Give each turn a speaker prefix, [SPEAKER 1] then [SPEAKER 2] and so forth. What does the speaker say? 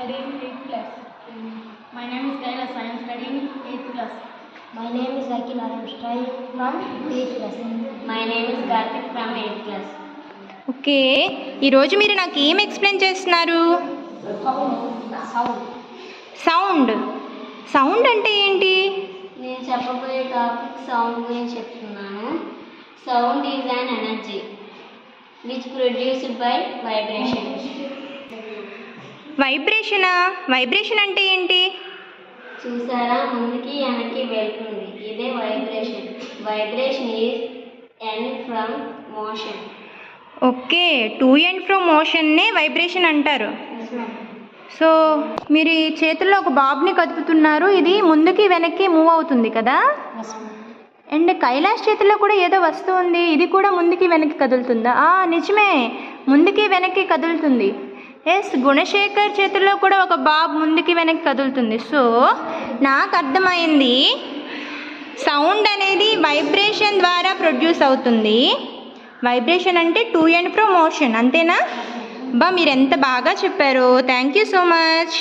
[SPEAKER 1] studying 8th class. My name is Kailas. I am studying 8th class.
[SPEAKER 2] My name is Akhil. I am studying from 8th class.
[SPEAKER 3] My name is Karthik from 8th class.
[SPEAKER 4] Okay, ఈరోజు మీరు నాకు ఏం explain చేస్తున్నారు? Sound. Sound అంటే ఏంటి?
[SPEAKER 3] నేను చెప్పబోయే topic sound గురించి చెప్తున్నాను. Sound is an energy which produced by vibration.
[SPEAKER 4] వైబ్రేషనా? వైబ్రేషన్ అంటే ఏంటి?
[SPEAKER 3] చూసారా, ముందుకి వెనక్కి వెళ్తుంది, ఇదే vibration. Vibration is and from motion.
[SPEAKER 4] Okay, to and fro మోషన్నే వైబ్రేషన్ అంటారు. సో మీరు ఈ చేతుల్లో ఒక బాబ్ని కదుపుతున్నారు, ఇది ముందుకి వెనక్కి మూవ్ అవుతుంది కదా. అండ్ కైలాష్ చేతుల్లో కూడా ఏదో వస్తువు ఉంది, ఇది కూడా ముందుకి వెనక్కి కదులుతుందా? నిజమే, ముందుకి వెనక్కి కదులుతుంది. ఎస్, గుణశేఖర్ చేతుల్లో కూడా ఒక బాబ్ ముందుకి వెనక్కి కదులుతుంది. సో నాకు అర్థమైంది, సౌండ్ అనేది వైబ్రేషన్ ద్వారా ప్రొడ్యూస్ అవుతుంది. వైబ్రేషన్ అంటే టు అండ్ ఫ్రో మోషన్, అంతేనా? మీరు ఎంత బాగా చెప్పారు. Thank you so much.